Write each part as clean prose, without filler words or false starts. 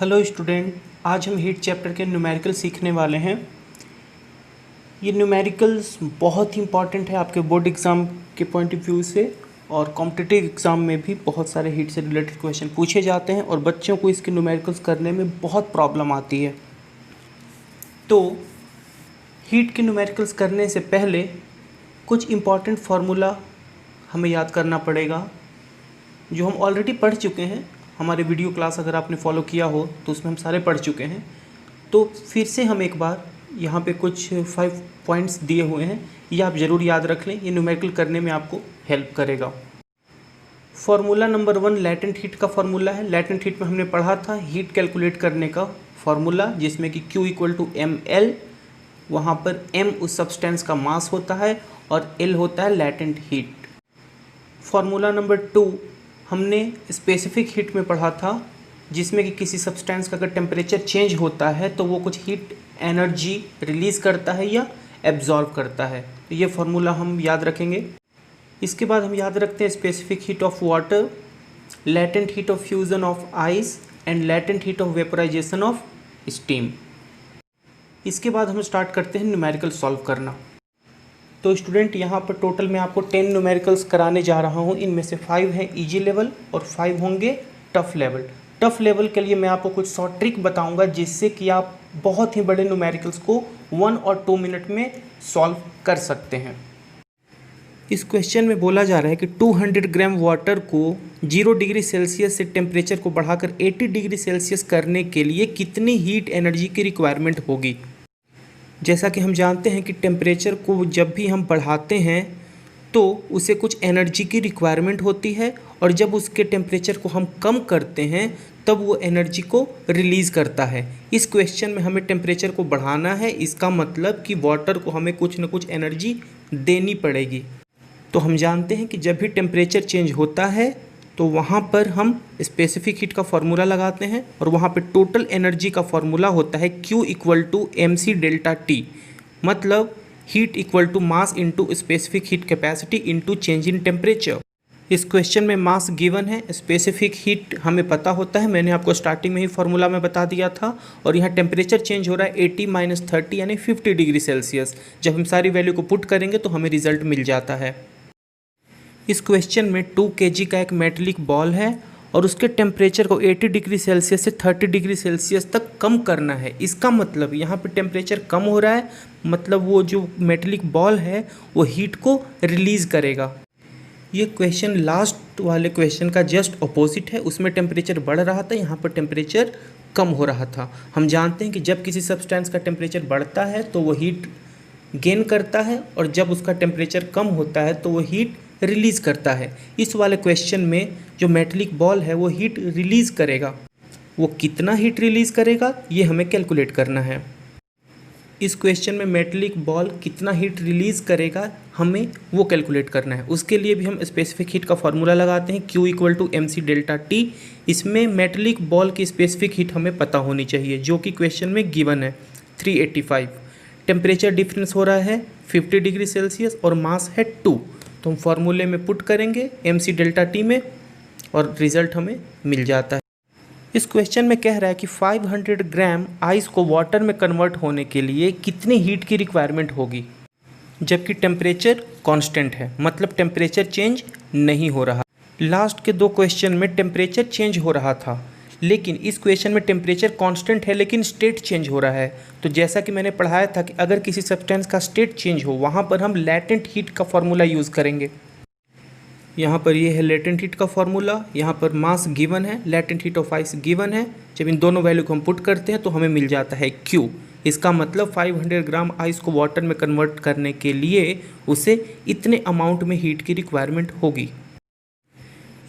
Hello student, आज हम heat chapter के न्यूमेरिकल सीखने वाले हैं। ये न्यूमेरिकल्स बहुत ही इंपॉर्टेंट है आपके बोर्ड एग्ज़ाम के पॉइंट ऑफ व्यू से, और कॉम्पिटिटिव एग्ज़ाम में भी बहुत सारे हीट से रिलेटेड क्वेश्चन पूछे जाते हैं और बच्चों को इसके न्यूमेरिकल्स करने में बहुत प्रॉब्लम आती है। तो हीट के न्यूमेरिकल्स करने से पहले कुछ इम्पॉर्टेंट फार्मूला हमें याद करना पड़ेगा, जो हम ऑलरेडी पढ़ चुके हैं। हमारे वीडियो क्लास अगर आपने फॉलो किया हो तो उसमें हम सारे पढ़ चुके हैं। तो फिर से हम एक बार यहाँ पे कुछ 5 पॉइंट्स दिए हुए हैं, ये आप ज़रूर याद रख लें, ये न्यूमेरिकल करने में आपको हेल्प करेगा। फार्मूला नंबर 1 लैटेंट हीट का फार्मूला है। लैटेंट हीट में हमने पढ़ा था हीट कैलकुलेट करने का फार्मूला, जिसमें कि Q = ml, वहाँ पर m उस सब्सटेंस का मास होता है और L होता है लैटेंट हीट। फार्मूला नंबर 2 हमने स्पेसिफिक हीट में पढ़ा था, जिसमें कि किसी सब्सटेंस का अगर टेम्परेचर चेंज होता है तो वो कुछ हीट एनर्जी रिलीज़ करता है या एब्जॉर्ब करता है। तो ये फार्मूला हम याद रखेंगे। इसके बाद हम याद रखते हैं specific heat of water, latent heat of fusion of ice and latent heat of vaporisation of steam. इसके बाद हम स्टार्ट करते हैं न्यूमेरिकल सॉल्व करना। तो स्टूडेंट, यहाँ पर टोटल मैं आपको 10 न्यूमेरिकल्स कराने जा रहा हूँ। इनमें से 5 हैं इजी लेवल और 5 होंगे टफ़ लेवल। टफ़ लेवल के लिए मैं आपको कुछ शॉर्ट ट्रिक बताऊँगा, जिससे कि आप बहुत ही बड़े न्यूमेरिकल्स को 1 और 2 मिनट में सॉल्व कर सकते हैं। इस क्वेश्चन में बोला जा रहा है कि 200 ग्राम वाटर को 0 डिग्री सेल्सियस से टेम्परेचर को बढ़ाकर 80 डिग्री सेल्सियस करने के लिए कितनी हीट एनर्जी की रिक्वायरमेंट होगी। जैसा कि हम जानते हैं कि टेम्परेचर को जब भी हम बढ़ाते हैं तो उसे कुछ एनर्जी की रिक्वायरमेंट होती है, और जब उसके टेम्परेचर को हम कम करते हैं तब वो एनर्जी को रिलीज़ करता है। इस क्वेश्चन में हमें टेम्परेचर को बढ़ाना है, इसका मतलब कि वाटर को हमें कुछ न कुछ एनर्जी देनी पड़ेगी। तो हम जानते हैं कि जब भी टेम्परेचर चेंज होता है तो वहाँ पर हम स्पेसिफिक हीट का फार्मूला लगाते हैं, और वहाँ पे टोटल एनर्जी का फार्मूला होता है Q = mc डेल्टा T, मतलब heat equal to mass into specific heat capacity into change in temperature. इस क्वेश्चन में मास गिवन है, स्पेसिफिक हीट हमें पता होता है, मैंने आपको स्टार्टिंग में ही फार्मूला में बता दिया था। और यहाँ टेम्परेचर चेंज हो रहा है 80 - 30 यानी 50 डिग्री सेल्सियस। जब हम सारी वैल्यू को पुट करेंगे तो हमें रिजल्ट मिल जाता है। इस क्वेश्चन में 2 kg का एक मेटेलिक बॉल है और उसके टेम्परेचर को 80 डिग्री सेल्सियस से 30 डिग्री सेल्सियस तक कम करना है। इसका मतलब यहाँ पे टेम्परेचर कम हो रहा है, मतलब वो जो मेटेलिक बॉल है वो हीट को रिलीज़ करेगा। ये क्वेश्चन लास्ट वाले क्वेश्चन का जस्ट अपोजिट है, उसमें टेम्परेचर बढ़ रहा था, यहाँ पर टेम्परेचर कम हो रहा था। हम जानते हैं कि जब किसी सब्सटेंस का टेम्परेचर बढ़ता है तो वो हीट गेन करता है, और जब उसका टेम्परेचर कम होता है तो वो हीट रिलीज़ करता है। इस वाले क्वेश्चन में जो मेटेलिक बॉल है वो हीट रिलीज़ करेगा, वो कितना हीट रिलीज़ करेगा ये हमें कैलकुलेट करना है। इस क्वेश्चन में मेटेलिक बॉल कितना हीट रिलीज़ करेगा हमें वो कैलकुलेट करना है। उसके लिए भी हम स्पेसिफिक हीट का फार्मूला लगाते हैं Q = mc डेल्टा T। इसमें मेटेलिक बॉल की स्पेसिफिक हीट हमें पता होनी चाहिए, जो कि क्वेश्चन में गिवन है 385। टेम्परेचर डिफरेंस हो रहा है 50 डिग्री सेल्सियस और मास है 2, तो हम फार्मूले में पुट करेंगे mc डेल्टा T में और रिज़ल्ट हमें मिल जाता है। इस क्वेश्चन में कह रहा है कि 500 ग्राम आइस को वाटर में कन्वर्ट होने के लिए कितनी हीट की रिक्वायरमेंट होगी, जबकि टेम्परेचर कांस्टेंट है, मतलब टेम्परेचर चेंज नहीं हो रहा। लास्ट के 2 क्वेश्चन में टेम्परेचर चेंज हो रहा था, लेकिन इस क्वेश्चन में टेम्परेचर कांस्टेंट है लेकिन स्टेट चेंज हो रहा है। तो जैसा कि मैंने पढ़ाया था कि अगर किसी सब्सटेंस का स्टेट चेंज हो, वहाँ पर हम लैटेंट हीट का फार्मूला यूज़ करेंगे। यहाँ पर ये है लैटेंट हीट का फार्मूला, यहाँ पर मास गिवन है, latent heat of ice given है। जब इन दोनों वैल्यू को हम पुट करते हैं तो हमें मिल जाता है Q। इसका मतलब 500 ग्राम आइस को वाटर में कन्वर्ट करने के लिए उसे इतने अमाउंट में हीट की रिक्वायरमेंट होगी।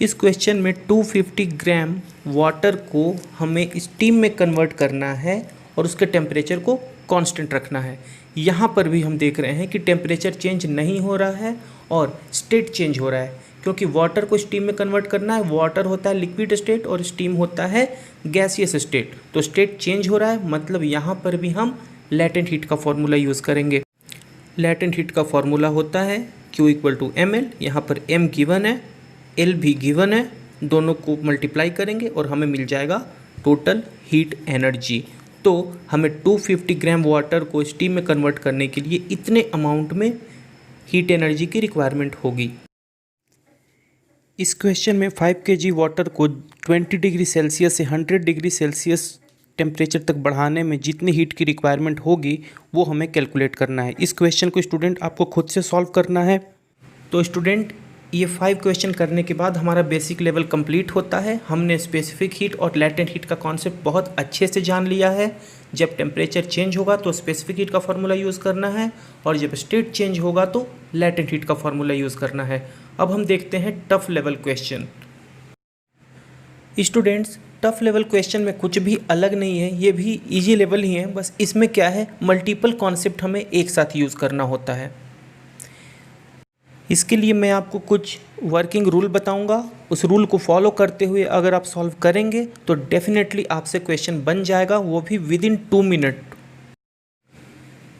इस क्वेश्चन में 250 ग्राम वाटर को हमें स्टीम में कन्वर्ट करना है और उसके टेम्परेचर को कांस्टेंट रखना है। यहाँ पर भी हम देख रहे हैं कि टेम्परेचर चेंज नहीं हो रहा है और स्टेट चेंज हो रहा है, क्योंकि वाटर को स्टीम में कन्वर्ट करना है। वाटर होता है लिक्विड स्टेट और स्टीम होता है गैसियस स्टेट, तो स्टेट चेंज हो रहा है, मतलब यहाँ पर भी हम लैटेंट हीट का फार्मूला यूज़ करेंगे। लैटेंट हीट का फार्मूला होता है Q = ml, यहाँ पर m गिवन है, L भी गिवन है, दोनों को मल्टीप्लाई करेंगे और हमें मिल जाएगा टोटल हीट एनर्जी। तो हमें 250 ग्राम वाटर को स्टीम में कन्वर्ट करने के लिए इतने अमाउंट में हीट एनर्जी की रिक्वायरमेंट होगी। इस क्वेश्चन में 5 kg वाटर को 20 डिग्री सेल्सियस से 100 डिग्री सेल्सियस टेम्परेचर तक बढ़ाने में जितनी हीट की रिक्वायरमेंट होगी वो हमें कैलकुलेट करना है। इस क्वेश्चन को स्टूडेंट आपको खुद से सॉल्व करना है। तो स्टूडेंट ये 5 क्वेश्चन करने के बाद हमारा बेसिक लेवल कंप्लीट होता है। हमने स्पेसिफिक हीट और लैटेंट हीट का कॉन्सेप्ट बहुत अच्छे से जान लिया है। जब टेम्परेचर चेंज होगा तो स्पेसिफिक हीट का फार्मूला यूज़ करना है और जब स्टेट चेंज होगा तो लैटेंट हीट का फार्मूला यूज़ करना है। अब हम देखते हैं tough level question. Students, tough level question में कुछ भी अलग नहीं है, ये भी इजी लेवल ही है। बस इसमें क्या है, मल्टीपल कॉन्सेप्ट हमें एक साथ यूज़ करना होता है। इसके लिए मैं आपको कुछ वर्किंग रूल बताऊंगा। उस रूल को फॉलो करते हुए अगर आप सॉल्व करेंगे तो डेफिनेटली आपसे क्वेश्चन बन जाएगा, वो भी विदिन 2 मिनट।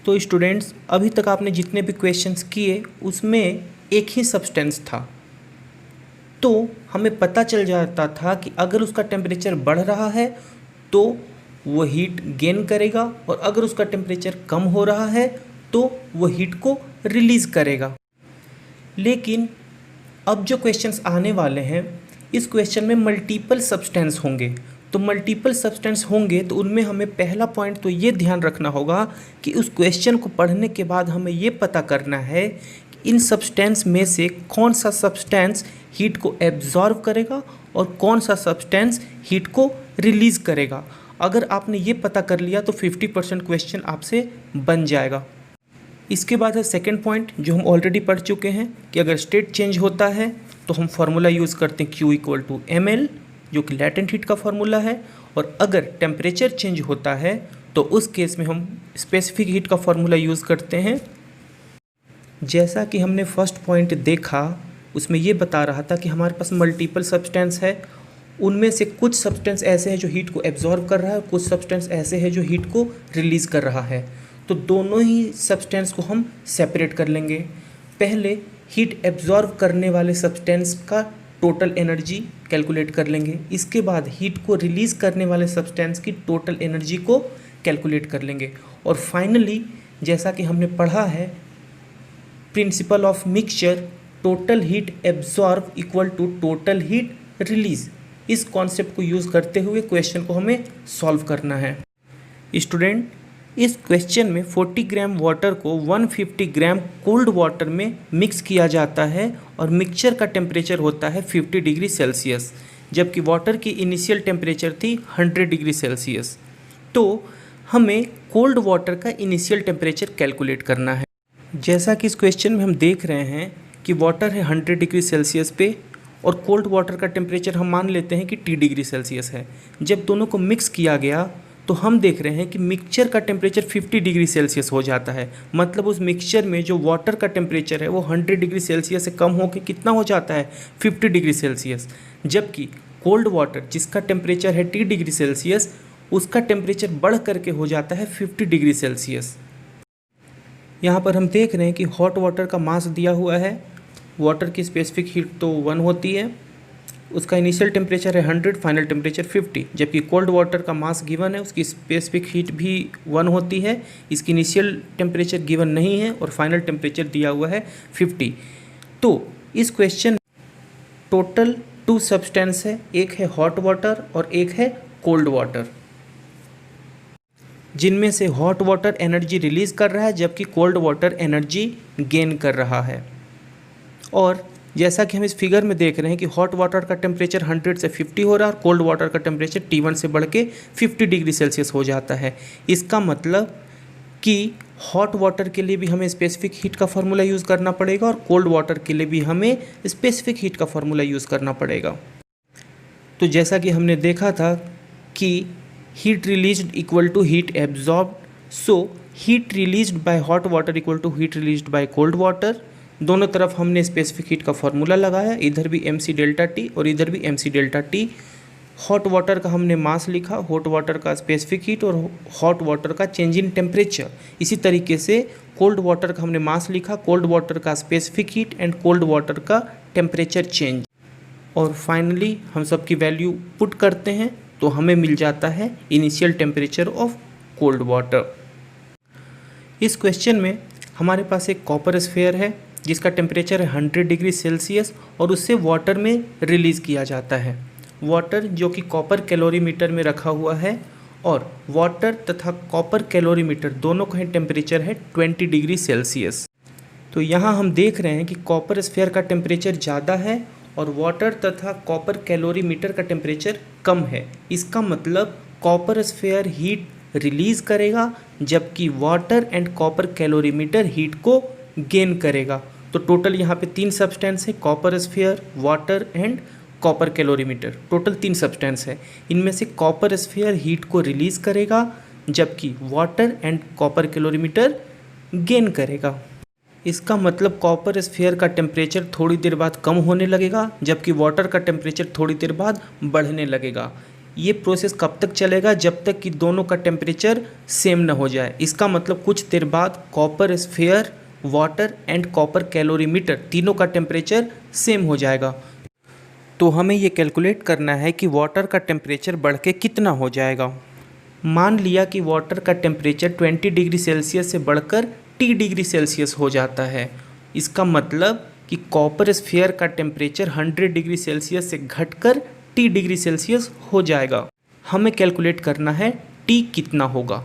तो स्टूडेंट्स, अभी तक आपने जितने भी क्वेश्चंस किए उसमें एक ही सब्सटेंस था, तो हमें पता चल जाता था कि अगर उसका टेम्परेचर बढ़ रहा है तो वो हीट गेन करेगा और अगर उसका टेम्परेचर कम हो रहा है तो वो हीट को रिलीज़ करेगा। लेकिन अब जो क्वेश्चंस आने वाले हैं, इस क्वेश्चन में मल्टीपल सब्सटेंस होंगे। तो मल्टीपल सब्सटेंस होंगे तो उनमें हमें पहला पॉइंट तो ये ध्यान रखना होगा कि उस क्वेश्चन को पढ़ने के बाद हमें ये पता करना है कि इन सब्सटेंस में से कौन सा सब्सटेंस हीट को एब्जॉर्व करेगा और कौन सा सब्सटेंस हीट को रिलीज़ करेगा। अगर आपने ये पता कर लिया तो 50% क्वेश्चन आपसे बन जाएगा। इसके बाद है सेकंड पॉइंट जो हम ऑलरेडी पढ़ चुके हैं कि अगर स्टेट चेंज होता है तो हम फार्मूला यूज़ करते हैं Q = ml, जो कि लैटेंट हीट का फार्मूला है। और अगर टेम्परेचर चेंज होता है तो उस केस में हम स्पेसिफिक हीट का फार्मूला यूज़ करते हैं। जैसा कि हमने फर्स्ट पॉइंट देखा, उसमें ये बता रहा था कि हमारे पास मल्टीपल सब्सटेंस है, उनमें से कुछ सब्सटेंस ऐसे हैं जो हीट को एब्जॉर्व कर रहा है, कुछ सब्सटेंस ऐसे हैं जो हीट को रिलीज़ कर रहा है। तो दोनों ही सब्सटेंस को हम सेपरेट कर लेंगे। पहले हीट एब्जॉर्व करने वाले सब्सटेंस का टोटल एनर्जी कैलकुलेट कर लेंगे, इसके बाद हीट को रिलीज़ करने वाले सब्सटेंस की टोटल एनर्जी को कैलकुलेट कर लेंगे। और फाइनली, जैसा कि हमने पढ़ा है, principle of mixture, total heat absorb equal to total heat release, इस कॉन्सेप्ट को यूज़ करते हुए क्वेश्चन को हमें सॉल्व करना है। स्टूडेंट, इस क्वेश्चन में 40 ग्राम वाटर को 150 ग्राम कोल्ड वाटर में मिक्स किया जाता है और मिक्सचर का टेम्परेचर होता है 50 डिग्री सेल्सियस, जबकि वाटर की इनिशियल टेम्परेचर थी 100 डिग्री सेल्सियस। तो हमें कोल्ड वाटर का इनिशियल टेम्परेचर कैलकुलेट करना है। जैसा कि इस क्वेश्चन में हम देख रहे हैं कि वाटर है 100 डिग्री सेल्सियस पे और कोल्ड वाटर का टेम्परेचर हम मान लेते हैं कि T डिग्री सेल्सियस है। जब दोनों को मिक्स किया गया तो हम देख रहे हैं कि मिक्सचर का टेम्परेचर 50 डिग्री सेल्सियस हो जाता है। मतलब उस मिक्सचर में जो वाटर का टेम्परेचर है वो 100 डिग्री सेल्सियस से कम होकर कितना हो जाता है, 50 डिग्री सेल्सियस। जबकि कोल्ड वाटर जिसका टेम्परेचर है T डिग्री सेल्सियस, उसका टेम्परेचर बढ़ करके हो जाता है 50 डिग्री सेल्सियस। यहाँ पर हम देख रहे हैं कि हॉट वाटर का मास दिया हुआ है। वाटर की स्पेसिफिक हीट तो 1 होती है, उसका इनिशियल टेम्परेचर है 100, फाइनल टेम्परेचर 50। जबकि कोल्ड वाटर का मास गिवन है, उसकी स्पेसिफिक हीट भी 1 होती है, इसकी इनिशियल टेम्परेचर गिवन नहीं है और फाइनल टेम्परेचर दिया हुआ है 50। तो इस क्वेश्चन टोटल 2 सब्सटेंस है, एक है हॉट वाटर और एक है कोल्ड वाटर, जिनमें से हॉट वाटर एनर्जी रिलीज़ कर रहा है जबकि कोल्ड वाटर एनर्जी गेन कर रहा है। और जैसा कि हम इस फिगर में देख रहे हैं कि हॉट वाटर का टेम्परेचर 100 से 50 हो रहा है और कोल्ड वाटर का टेम्परेचर T1 से बढ़ के 50 डिग्री सेल्सियस हो जाता है। इसका मतलब कि हॉट वाटर के लिए भी हमें स्पेसिफिक हीट का फार्मूला यूज़ करना पड़ेगा और कोल्ड वाटर के लिए भी हमें स्पेसिफिक हीट का फार्मूला यूज़ करना पड़ेगा। तो जैसा कि हमने देखा था कि heat released equal to heat absorbed, so heat released by hot water equal to heat released by cold water. दोनों तरफ हमने स्पेसिफिक हीट का फार्मूला लगाया, इधर भी mc डेल्टा टी और इधर भी mc delta T. Hot water का हमने मास लिखा, हॉट वाटर का स्पेसिफिक हीट और हॉट वाटर का चेंज इन टेम्परेचर। इसी तरीके से कोल्ड वाटर का हमने मास लिखा, कोल्ड वाटर का specific heat and cold water का टेम्परेचर चेंज। और फाइनली हम सब की वैल्यू पुट करते हैं तो हमें मिल जाता है initial temperature of cold water. इस क्वेश्चन में हमारे पास एक कॉपर स्फीयर है जिसका टेम्परेचर है 100 डिग्री सेल्सियस और उससे वाटर में रिलीज़ किया जाता है। वाटर जो कि कॉपर कैलोरीमीटर में रखा हुआ है और वाटर तथा कॉपर कैलोरीमीटर दोनों का ही टेम्परेचर है 20 डिग्री सेल्सियस। तो यहाँ हम देख रहे हैं कि कॉपर स्फीयर का टेम्परेचर ज़्यादा है और वाटर तथा कॉपर कैलोरीमीटर का टेम्परेचर कम है। इसका मतलब कॉपर स्फीयर हीट रिलीज़ करेगा जबकि water and copper calorimeter heat को गेन करेगा। तो टोटल यहाँ पे 3 सब्सटेंस है, copper sphere, water and copper calorimeter, total 3 substance है। इनमें से कॉपर स्फीयर हीट को रिलीज़ करेगा जबकि water and copper calorimeter gain करेगा। इसका मतलब कॉपर स्फीयर का टेम्परेचर थोड़ी देर बाद कम होने लगेगा जबकि वाटर का टेम्परेचर थोड़ी देर बाद बढ़ने लगेगा। ये प्रोसेस कब तक चलेगा? जब तक कि दोनों का टेम्परेचर सेम न हो जाए। इसका मतलब कुछ देर बाद copper sphere, water and copper calorimeter तीनों का टेम्परेचर सेम हो जाएगा। तो हमें ये कैलकुलेट करना है कि वाटर का टेम्परेचर बढ़ के कितना हो जाएगा। मान लिया कि वाटर का टेम्परेचर 20 डिग्री सेल्सियस से बढ़कर T डिग्री सेल्सियस हो जाता है। इसका मतलब कि कॉपर स्फीयर का टेम्परेचर 100 डिग्री सेल्सियस से घटकर T डिग्री सेल्सियस हो जाएगा। हमें कैलकुलेट करना है T कितना होगा।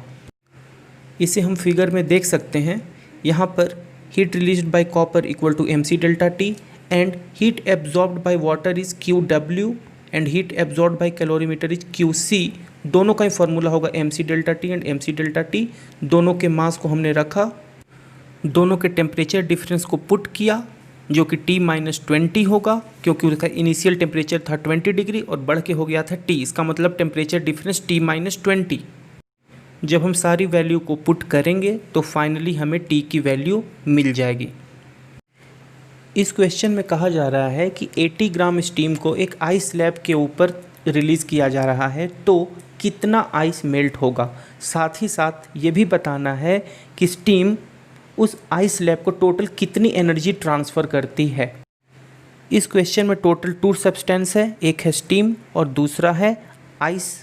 इसे हम फिगर में देख सकते हैं। यहाँ पर heat released by copper equal to mc delta T and heat absorbed by water is QW and heat absorbed by calorimeter is QC। दोनों का ही फॉर्मूला होगा mc delta T and mc delta T। दोनों के मास को हमने रखा, दोनों के टेम्परेचर डिफरेंस को पुट किया जो कि T-20 होगा क्योंकि उसका इनिशियल टेम्परेचर था 20 डिग्री और बढ़ के हो गया था T। इसका मतलब टेम्परेचर डिफरेंस T-20। जब हम सारी वैल्यू को पुट करेंगे तो फाइनली हमें T की वैल्यू मिल जाएगी। इस क्वेश्चन में कहा जा रहा है कि 80 ग्राम स्टीम को एक आइस स्लैब के ऊपर रिलीज़ किया जा रहा है तो कितना आइस मेल्ट होगा। साथ ही साथ ये भी बताना है कि स्टीम उस आइस स्लैब को टोटल कितनी एनर्जी ट्रांसफ़र करती है। इस क्वेश्चन में टोटल 2 सब्सटेंस है, एक है स्टीम और दूसरा है आइस।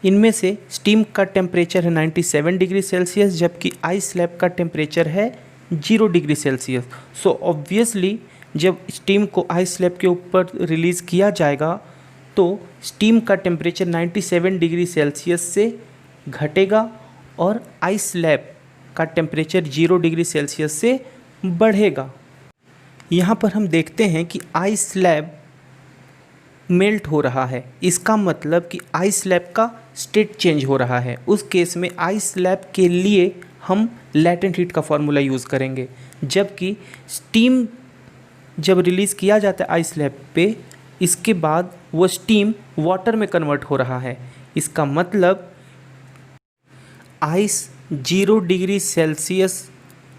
इनमें से स्टीम का टेम्परेचर है 97 डिग्री सेल्सियस जबकि आइस स्लैब का टेम्परेचर है 0 डिग्री सेल्सियस। सो ऑब्वियसली जब स्टीम को आइस स्लैब के ऊपर रिलीज़ किया जाएगा तो स्टीम का टेम्परेचर 97 डिग्री सेल्सियस से घटेगा और आइस स्लैब का टेम्परेचर 0 डिग्री सेल्सियस से बढ़ेगा। यहाँ पर हम देखते हैं कि आइस स्लैब मेल्ट हो रहा है। इसका मतलब कि आइस स्लैब का स्टेट चेंज हो रहा है। उस केस में आइस स्लैब के लिए हम लैटेंट हीट का फॉर्मूला यूज़ करेंगे, जबकि स्टीम जब रिलीज़ किया जाता है आइस स्लैब पे, इसके बाद वो स्टीम वाटर में कन्वर्ट हो रहा है। इसका मतलब ice 0 degree Celsius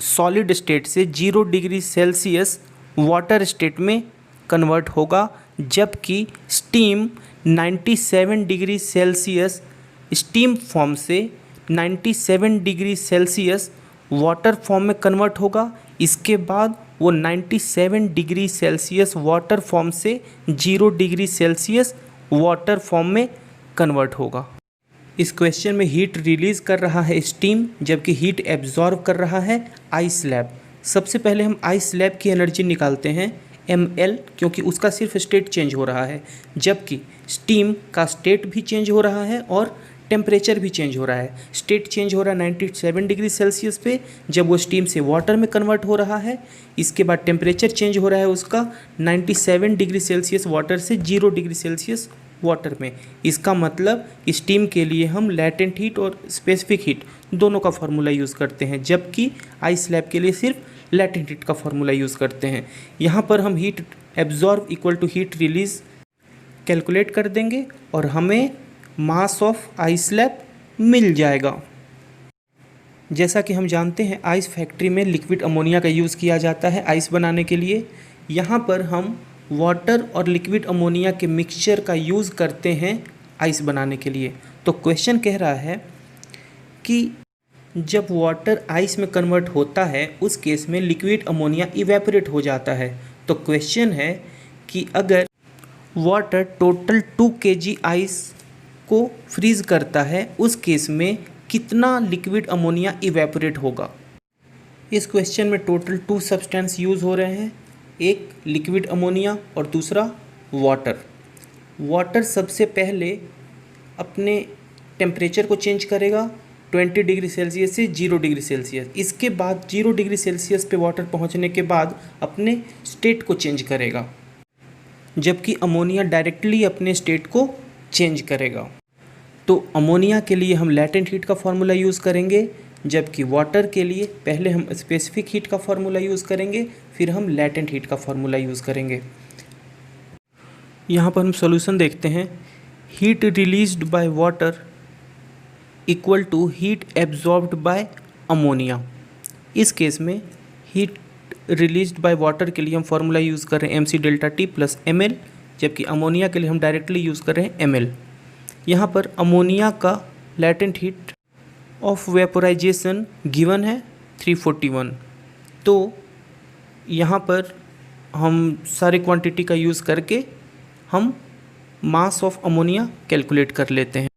solid state से 0 डिग्री सेल्सियस वाटर स्टेट में कन्वर्ट होगा, जबकि steam 97 degree Celsius steam form से 97 डिग्री सेल्सियस वाटर फॉर्म में कन्वर्ट होगा। इसके बाद वो 97 डिग्री सेल्सियस वाटर फॉर्म से 0 डिग्री सेल्सियस वाटर फॉर्म में कन्वर्ट होगा। इस क्वेश्चन में हीट रिलीज़ कर रहा है स्टीम जबकि हीट एब्जॉर्ब कर रहा है आइस स्लैब। सबसे पहले हम आइस स्लैब की एनर्जी निकालते हैं ml, क्योंकि उसका सिर्फ स्टेट चेंज हो रहा है, जबकि स्टीम का स्टेट भी चेंज हो रहा है और टेम्परेचर भी चेंज हो रहा है। स्टेट चेंज हो रहा है 97 डिग्री सेल्सियस पे जब वो स्टीम से वाटर में कन्वर्ट हो रहा है। इसके बाद टेम्परेचर चेंज हो रहा है उसका 97 डिग्री सेल्सियस वाटर से 0 डिग्री सेल्सियस वाटर में। इसका मतलब स्टीम के लिए हम लैटेंट हीट और स्पेसिफिक हीट दोनों का फार्मूला यूज़ करते हैं, जबकि आइस स्लैब के लिए सिर्फ लैटेंट हीट का फार्मूला यूज़ करते हैं। यहाँ पर हम heat absorb equal to heat release calculate कर देंगे और हमें मास ऑफ आइस स्लैब मिल जाएगा। जैसा कि हम जानते हैं आइस फैक्ट्री में लिक्विड अमोनिया का यूज़ किया जाता है आइस बनाने के लिए। यहाँ पर हम वाटर और लिक्विड अमोनिया के मिक्सचर का यूज़ करते हैं आइस बनाने के लिए। तो क्वेश्चन कह रहा है कि जब वाटर आइस में कन्वर्ट होता है उस केस में लिक्विड अमोनिया इवेपोरेट हो जाता है। तो क्वेश्चन है कि अगर वाटर टोटल 2 kg आइस को फ्रीज करता है उस केस में कितना लिक्विड अमोनिया इवेपोरेट होगा। इस क्वेश्चन में टोटल 2 सब्सटेंस यूज़ हो रहे हैं, एक लिक्विड अमोनिया और दूसरा वाटर। वाटर सबसे पहले अपने टेम्परेचर को चेंज करेगा 20 डिग्री सेल्सियस से 0 डिग्री सेल्सियस। इसके बाद 0 डिग्री सेल्सियस पे वाटर पहुंचने के बाद अपने स्टेट को चेंज करेगा, जबकि अमोनिया डायरेक्टली अपने स्टेट को चेंज करेगा। तो अमोनिया के लिए हम लैटेंट हीट का फार्मूला यूज़ करेंगे, जबकि वाटर के लिए पहले हम स्पेसिफिक हीट का फार्मूला यूज़ करेंगे, फिर हम लैटेंट हीट का फार्मूला यूज़ करेंगे। यहाँ पर हम सॉल्यूशन देखते हैं। Heat released by water equal to heat absorbed by ammonia. इस केस में हीट रिलीज्ड बाय वाटर के लिए हम फार्मूला यूज़ कर रहे हैं mc delta T plus ml, जबकि अमोनिया के लिए हम डायरेक्टली यूज़ कर रहे हैं ml। यहाँ पर अमोनिया का latent heat of vaporisation given है 341। तो यहाँ पर हम सारे क्वांटिटी का यूज़ करके हम मास ऑफ अमोनिया कैलकुलेट कर लेते हैं।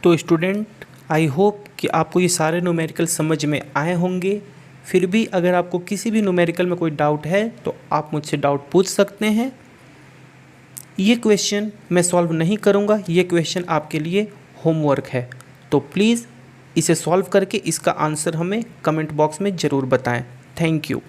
तो स्टूडेंट, आई होप कि आपको ये सारे न्यूमेरिकल समझ में आए होंगे। फिर भी अगर आपको किसी भी न्यूमेरिकल में कोई डाउट है तो आप मुझसे डाउट पूछ सकते हैं। ये क्वेश्चन मैं सॉल्व नहीं करूँगा, ये क्वेश्चन आपके लिए होमवर्क है, तो प्लीज़ इसे सॉल्व करके इसका आंसर हमें कमेंट बॉक्स में ज़रूर बताएं। Thank you.